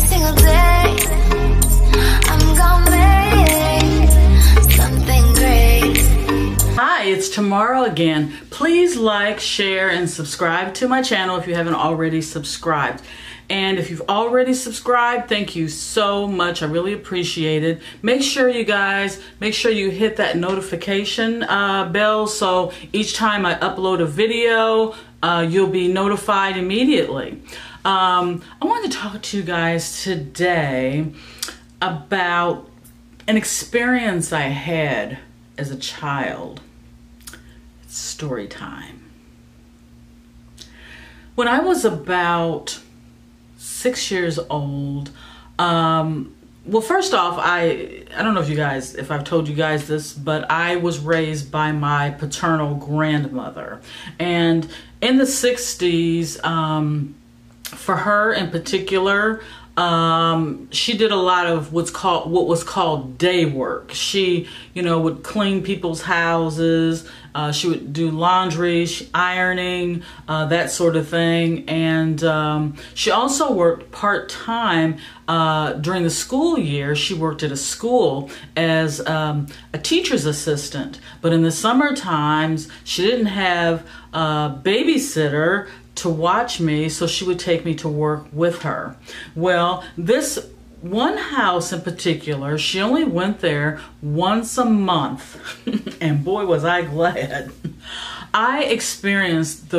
single day. I'm gonna make something great. Hi, it's Tamara again. Please like, share, and subscribe to my channel if you haven't already subscribed. And if you've already subscribed, thank you so much. I really appreciate it. Make sure you guys, hit that notification bell so each time I upload a video, you'll be notified immediately. I wanted to talk to you guys today about an experience I had as a child. It's story time. When I was about 6 years old, well, first off, I don't know if I've told you guys this, but I was raised by my paternal grandmother. And in the 60s, for her in particular, she did a lot of what was called day work. She, would clean people's houses. She would do laundry, ironing, that sort of thing. And she also worked part-time during the school year. She worked at a school as a teacher's assistant. But in the summer times, she didn't have a babysitter to watch me, so she would take me to work with her. Well, this one house in particular, she only went there once a month, and boy was I glad. I experienced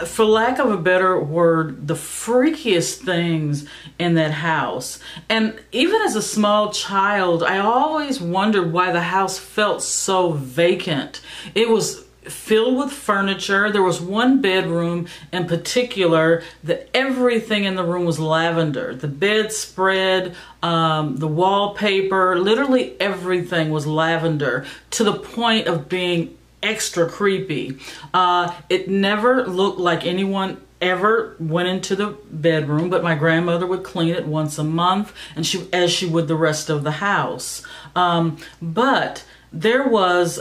for lack of a better word, the freakiest things in that house. And even as a small child, I always wondered why the house felt so vacant. It was filled with furniture. There was one bedroom in particular that everything in the room was lavender. The bedspread, the wallpaper, literally everything was lavender to the point of being extra creepy. It never looked like anyone ever went into the bedroom, but my grandmother would clean it once a month, and as she would the rest of the house. But there was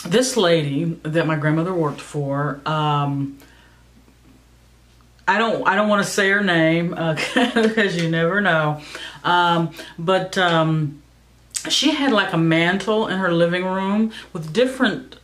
this lady that my grandmother worked for. I don't want to say her name because you never know. But she had like a mantle in her living room with different,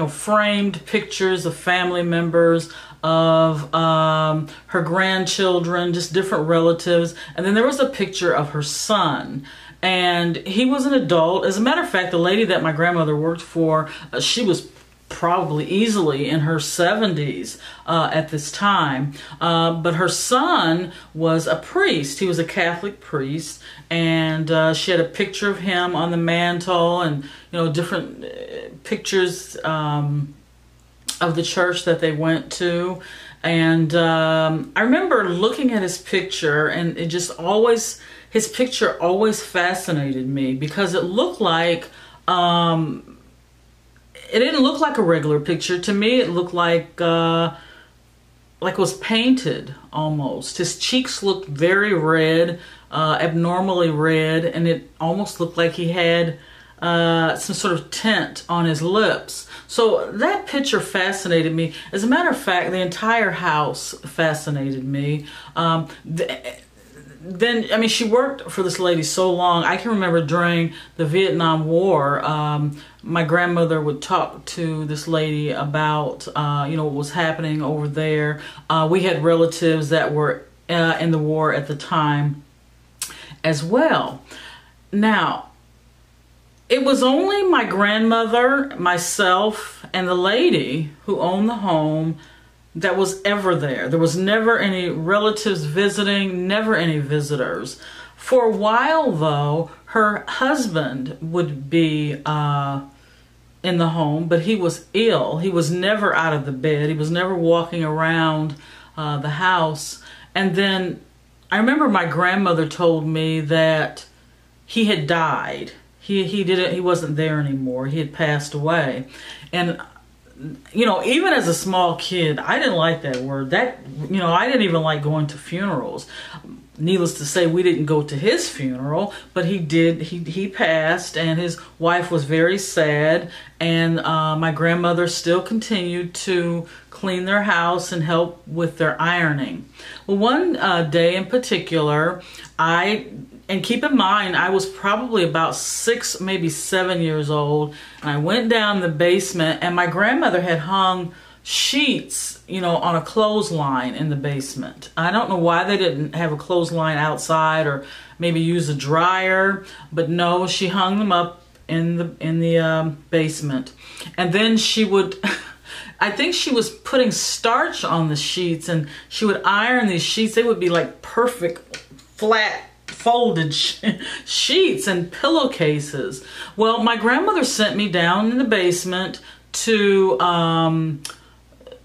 framed pictures of family members, of her grandchildren, just different relatives. And then there was a picture of her son. And he was an adult. As a matter of fact, the lady that my grandmother worked for, she was probably easily in her 70s at this time. But her son was a priest. He was a Catholic priest. And she had a picture of him on the mantle and, different pictures of the church that they went to. And I remember looking at his picture, and his picture always fascinated me because it looked like, it didn't look like a regular picture. To me, it looked like it was painted almost. His cheeks looked very red, abnormally red, and it almost looked like he had some sort of tint on his lips. So that picture fascinated me. As a matter of fact, the entire house fascinated me. Then, she worked for this lady so long. I can remember during the Vietnam War, my grandmother would talk to this lady about, what was happening over there. We had relatives that were in the war at the time as well. Now, it was only my grandmother, myself, and the lady who owned the home that was ever there. There was never any relatives visiting, never any visitors. For a while, though, her husband would be in the home, but he was ill. He was never out of the bed. He was never walking around the house. And then I remember my grandmother told me that he had died. He wasn't there anymore. He had passed away. And even as a small kid, I didn't like that word. I didn't even like going to funerals. needless to say, we didn't go to his funeral, but he did. He passed, and his wife was very sad. And my grandmother still continued to clean their house and help with their ironing. Well, one day in particular, and keep in mind, I was probably about 6, maybe 7 years old, and I went down the basement, and my grandmother had hung sheets, on a clothesline in the basement. I don't know why they didn't have a clothesline outside or maybe use a dryer, but no, she hung them up in the basement. And then she would, I think she was putting starch on the sheets, and she would iron these sheets. They would be like perfect, flat, folded sheets and pillowcases. Well, my grandmother sent me down in the basement to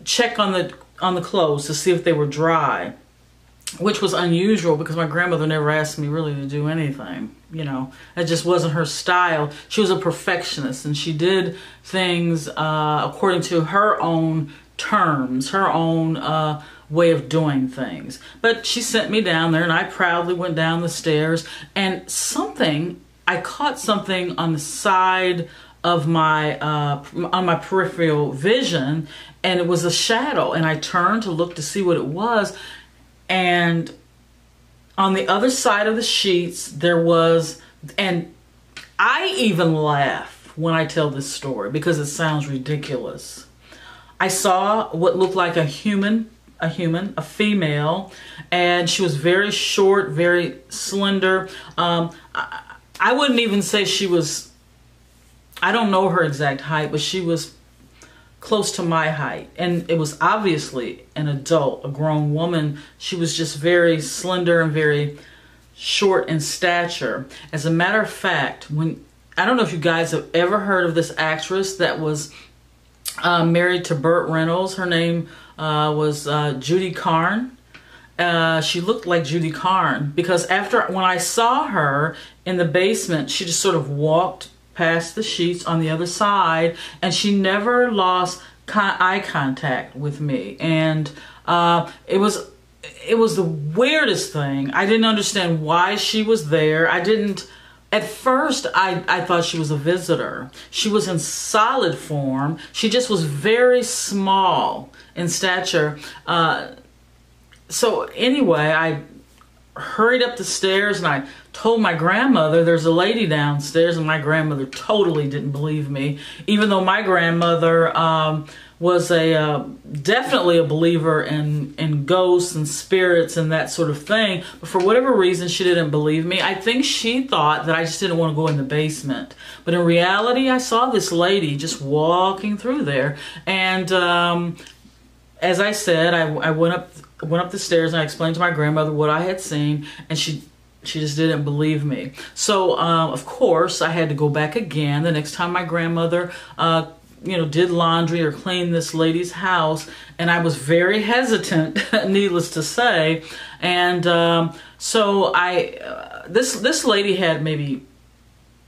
check on the clothes to see if they were dry, which was unusual because my grandmother never asked me really to do anything. It just wasn't her style. She was a perfectionist, and she did things according to her own terms, her own way of doing things. But she sent me down there, and I proudly went down the stairs, and I caught something on the side of my on my peripheral vision, and it was a shadow, and I turned to look to see what it was, and on the other side of the sheets there was, and I even laugh when I tell this story because it sounds ridiculous. I saw what looked like a female, and she was very short, very slender. I wouldn't even say she was, I don't know her exact height, but she was close to my height. And it was obviously an adult, a grown woman. She was just very slender and very short in stature. As a matter of fact, I don't know if you guys have ever heard of this actress that was married to Burt Reynolds. Her name was Judy Carn. She looked like Judy Carn because when I saw her in the basement, she just sort of walked past the sheets on the other side, and she never lost eye contact with me. And it was the weirdest thing. I didn't understand why she was there. At first, I thought she was a visitor. She was in solid form. She just was very small in stature. So anyway, I hurried up the stairs, and I told my grandmother there's a lady downstairs, and my grandmother totally didn't believe me, even though my grandmother was definitely a believer in ghosts and spirits and that sort of thing. But for whatever reason, she didn't believe me. I think she thought that I just didn't want to go in the basement. But in reality, I saw this lady just walking through there. And as I said, I went up the stairs, and I explained to my grandmother what I had seen, and she just didn't believe me. So, of course, I had to go back again the next time my grandmother did laundry or cleaned this lady's house, and I was very hesitant, needless to say. And so this lady had maybe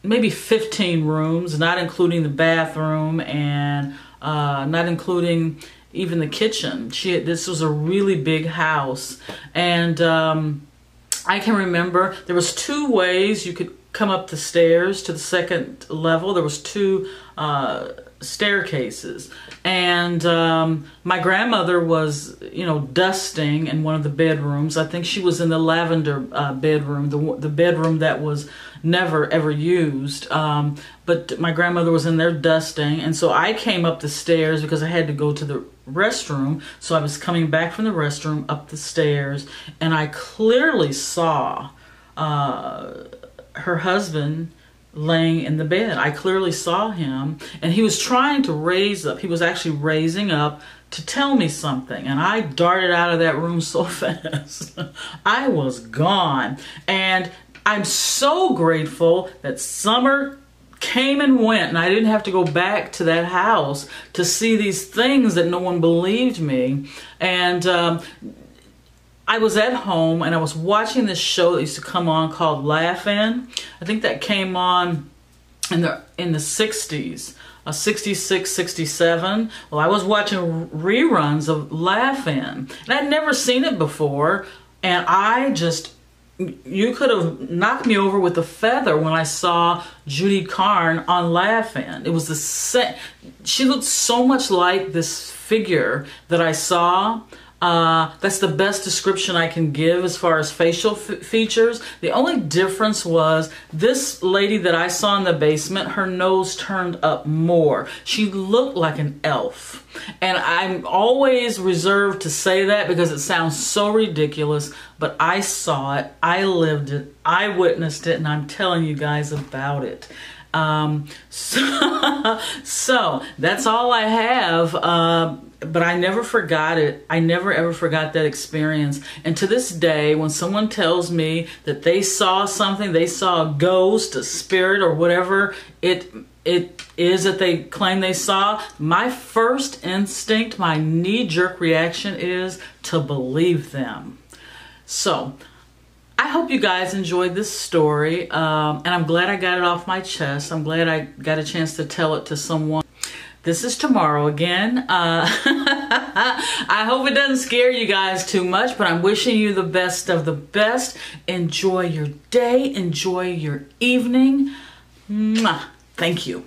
15 rooms, not including the bathroom and not including even the kitchen. This was a really big house, and I can remember there was 2 ways you could come up the stairs to the second level. There was 2 staircases, and my grandmother was dusting in one of the bedrooms. I think she was in the lavender bedroom, the bedroom that was never ever used, but my grandmother was in there dusting. And so I came up the stairs because I had to go to the restroom. So I was coming back from the restroom up the stairs, and I clearly saw her husband laying in the bed. I clearly saw him, and he was trying to raise up. He was actually raising up to tell me something, and I darted out of that room so fast. I was gone, and I'm so grateful that summer came and went, and I didn't have to go back to that house to see these things that no one believed me. And I was at home, and I was watching this show that used to come on called Laugh-In. I think that came on in the 60s, 66, 67. Well, I was watching reruns of Laugh-In, and I'd never seen it before, and I just you could have knocked me over with a feather when I saw Judy Carn on Laugh-In. It was the same. She looked so much like this figure that I saw. That's the best description I can give as far as facial features. The only difference was this lady that I saw in the basement, her nose turned up more. She looked like an elf. And I'm always reserved to say that because it sounds so ridiculous, but I saw it, I lived it, I witnessed it, and I'm telling you guys about it. So that's all I have. But I never forgot it. I never ever forgot that experience. And to this day, when someone tells me that they saw something, they saw a ghost, a spirit, or whatever it is that they claim they saw, my first instinct, my knee-jerk reaction is to believe them. So I hope you guys enjoyed this story, and I'm glad I got it off my chest. I'm glad I got a chance to tell it to someone. This is Tomorrow again. I hope it doesn't scare you guys too much, but I'm wishing you the best of the best. Enjoy your day. Enjoy your evening. Mwah. Thank you.